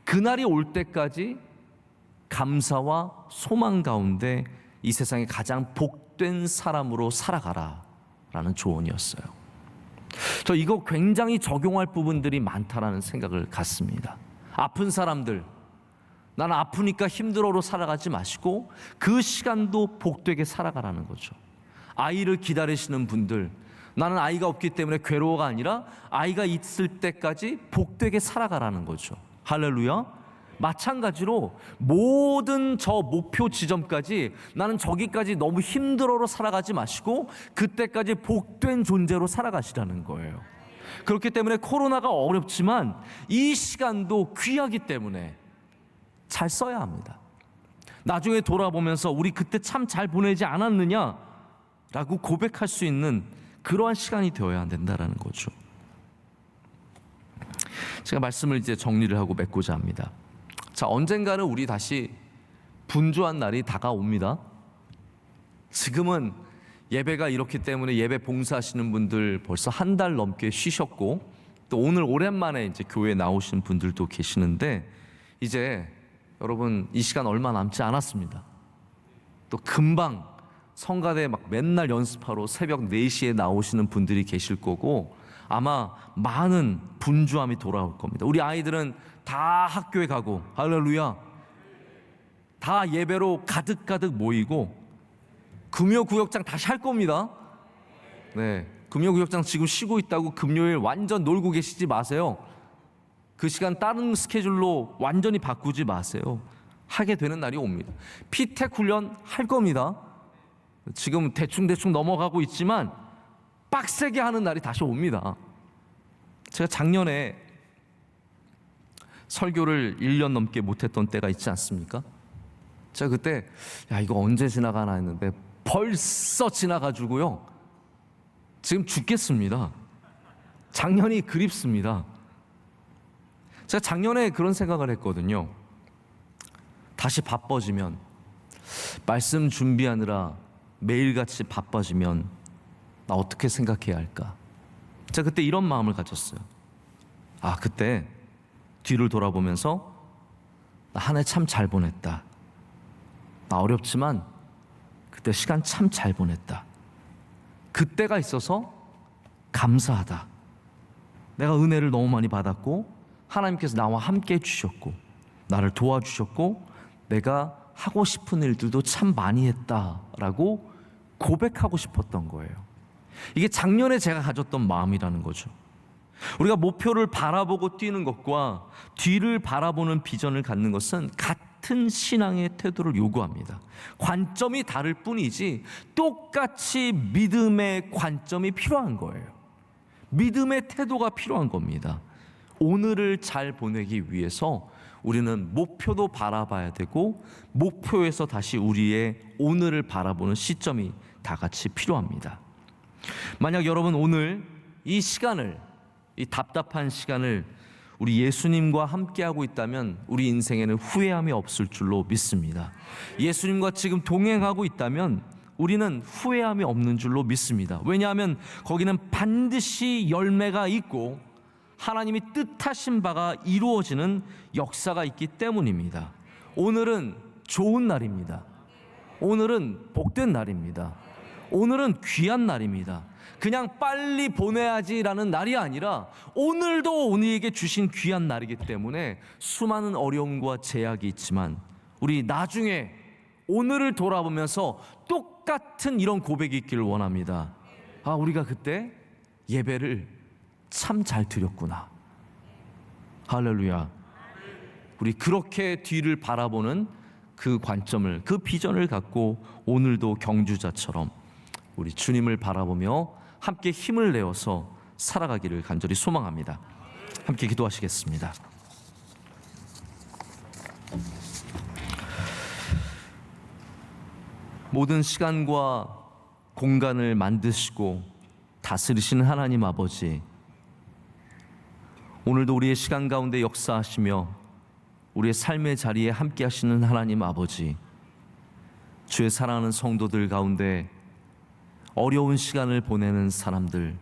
그날이 올 때까지 감사와 소망 가운데 이 세상에 가장 복된 사람으로 살아가라 라는 조언이었어요. 저 이거 굉장히 적용할 부분들이 많다라는 생각을 갖습니다. 아픈 사람들, 나는 아프니까 힘들어로 살아가지 마시고 그 시간도 복되게 살아가라는 거죠. 아이를 기다리시는 분들, 나는 아이가 없기 때문에 괴로워가 아니라 아이가 있을 때까지 복되게 살아가라는 거죠. 할렐루야. 마찬가지로 모든 저 목표 지점까지 나는 저기까지 너무 힘들어로 살아가지 마시고 그때까지 복된 존재로 살아가시라는 거예요. 그렇기 때문에 코로나가 어렵지만 이 시간도 귀하기 때문에 잘 써야 합니다. 나중에 돌아보면서 우리 그때 참 잘 보내지 않았느냐 라고 고백할 수 있는 그러한 시간이 되어야 된다는 거죠. 제가 말씀을 이제 정리를 하고 맺고자 합니다. 자, 언젠가는 우리 다시 분주한 날이 다가옵니다. 지금은 예배가 이렇기 때문에 예배 봉사하시는 분들 벌써 한 달 넘게 쉬셨고 또 오늘 오랜만에 이제 교회에 나오신 분들도 계시는데 이제 여러분 이 시간 얼마 남지 않았습니다. 또 금방 성가대 막 맨날 연습하러 새벽 4시에 나오시는 분들이 계실 거고 아마 많은 분주함이 돌아올 겁니다. 우리 아이들은 다 학교에 가고 할렐루야 다 예배로 가득가득 모이고 금요구역장 다시 할 겁니다. 네, 금요구역장 지금 쉬고 있다고 금요일 완전 놀고 계시지 마세요. 그 시간 다른 스케줄로 완전히 바꾸지 마세요. 하게 되는 날이 옵니다. 피택 훈련 할 겁니다. 지금 대충 넘어가고 있지만 빡세게 하는 날이 다시 옵니다. 제가 작년에 설교를 1년 넘게 못했던 때가 있지 않습니까? 제가 그때 야 이거 언제 지나가나 했는데 벌써 지나가지고요. 지금 죽겠습니다. 작년이 그립습니다. 제가 작년에 그런 생각을 했거든요. 다시 바빠지면 말씀 준비하느라 매일같이 바빠지면 나 어떻게 생각해야 할까? 제가 그때 이런 마음을 가졌어요. 그때 뒤를 돌아보면서 나 한 해 참 잘 보냈다. 나 어렵지만 그때 시간 참 잘 보냈다. 그때가 있어서 감사하다. 내가 은혜를 너무 많이 받았고 하나님께서 나와 함께 해주셨고 나를 도와주셨고 내가 하고 싶은 일들도 참 많이 했다라고 고백하고 싶었던 거예요. 이게 작년에 제가 가졌던 마음이라는 거죠. 우리가 목표를 바라보고 뛰는 것과 뒤를 바라보는 비전을 갖는 것은 같은 신앙의 태도를 요구합니다. 관점이 다를 뿐이지 똑같이 믿음의 관점이 필요한 거예요. 믿음의 태도가 필요한 겁니다. 오늘을 잘 보내기 위해서 우리는 목표도 바라봐야 되고 목표에서 다시 우리의 오늘을 바라보는 시점이 다 같이 필요합니다. 만약 여러분 오늘 이 시간을, 이 답답한 시간을 우리 예수님과 함께하고 있다면 우리 인생에는 후회함이 없을 줄로 믿습니다. 예수님과 지금 동행하고 있다면 우리는 후회함이 없는 줄로 믿습니다. 왜냐하면 거기는 반드시 열매가 있고 하나님이 뜻하신 바가 이루어지는 역사가 있기 때문입니다. 오늘은 좋은 날입니다. 오늘은 복된 날입니다. 오늘은 귀한 날입니다. 그냥 빨리 보내야지라는 날이 아니라 오늘도 우리에게 주신 귀한 날이기 때문에 수많은 어려움과 제약이 있지만 우리 나중에 오늘을 돌아보면서 똑같은 이런 고백이 있기를 원합니다. 우리가 그때 예배를 참 잘 드렸구나. 할렐루야. 우리 그렇게 뒤를 바라보는 그 관점을, 그 비전을 갖고 오늘도 경주자처럼 우리 주님을 바라보며 함께 힘을 내어서 살아가기를 간절히 소망합니다. 함께 기도하시겠습니다. 모든 시간과 공간을 만드시고 다스리시는 하나님 아버지, 오늘도 우리의 시간 가운데 역사하시며 우리의 삶의 자리에 함께 하시는 하나님 아버지, 주의 사랑하는 성도들 가운데 어려운 시간을 보내는 사람들,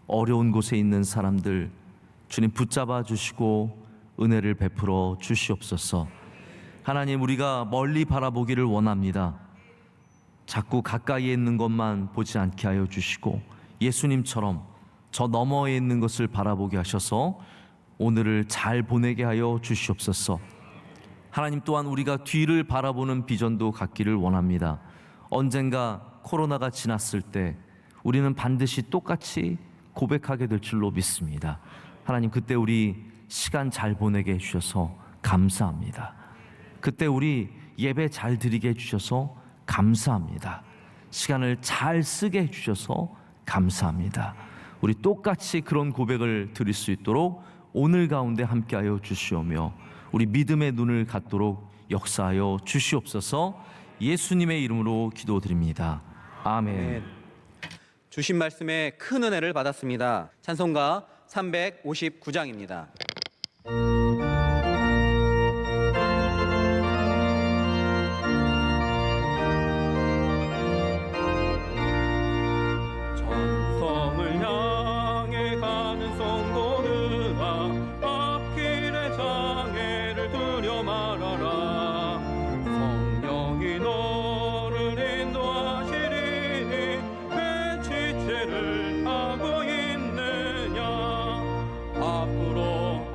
어려운 곳에 있는 사람들 주님 붙잡아 주시고 은혜를 베풀어 주시옵소서. 하나님, 우리가 멀리 바라보기를 원합니다. 자꾸 가까이에 있는 것만 보지 않게 하여 주시고 예수님처럼 저 너머에 있는 것을 바라보게 하셔서 오늘을 잘 보내게 하여 주시옵소서. 하나님, 또한 우리가 뒤를 바라보는 비전도 갖기를 원합니다. 언젠가 코로나가 지났을 때 우리는 반드시 똑같이 고백하게 될 줄로 믿습니다. 하나님, 그때 우리 시간 잘 보내게 해주셔서 감사합니다. 그때 우리 예배 잘 드리게 해주셔서 감사합니다. 시간을 잘 쓰게 해주셔서 감사합니다. 우리 똑같이 그런 고백을 드릴 수 있도록 오늘 가운데 함께하여 주시오며 우리 믿음의 눈을 갖도록 역사하여 주시옵소서. 예수님의 이름으로 기도드립니다. 아멘. 주신 말씀에 큰 은혜를 받았습니다. 찬송가 359장입니다. 성을 향해 가는 성도들아, 앞길의 장애를 두려 말아라. 성령이 너를 인도하시리니 왜 지체를 하고 있느냐. 앞으로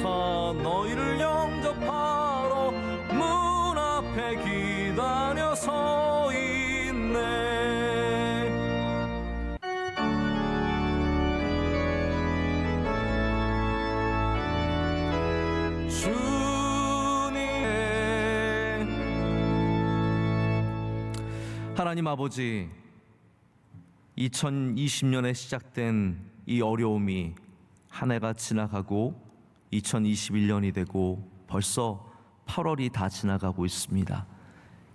하옵소서. 너희를 영접하러 문 앞에 기다려 서 있네. 하나님 아버지, 2020년에 시작된 이 어려움이 한 해가 지나가고 2021년이 되고 벌써 8월이 다 지나가고 있습니다.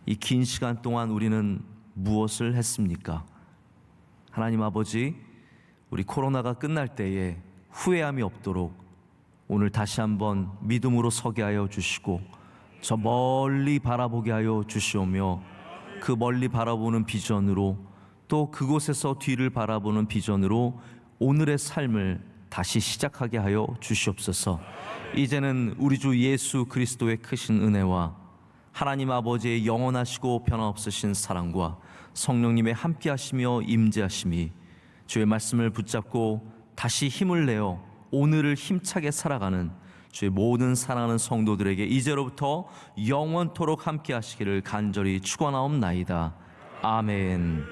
이 긴 시간 동안 우리는 무엇을 했습니까? 하나님 아버지, 우리 코로나가 끝날 때에 후회함이 없도록 오늘 다시 한번 믿음으로 서게 하여 주시고 저 멀리 바라보게 하여 주시오며 그 멀리 바라보는 비전으로 또 그곳에서 뒤를 바라보는 비전으로 오늘의 삶을 다시 시작하게 하여 주시옵소서. 이제는 우리 주 예수 그리스도의 크신 은혜와 하나님 아버지의 영원하시고 변함없으신 사랑과 성령님의 함께하시며 임재하심이 주의 말씀을 붙잡고 다시 힘을 내어 오늘을 힘차게 살아가는 주의 모든 사랑하는 성도들에게 이제로부터 영원토록 함께 하시기를 간절히 축원하옵나이다. 아멘.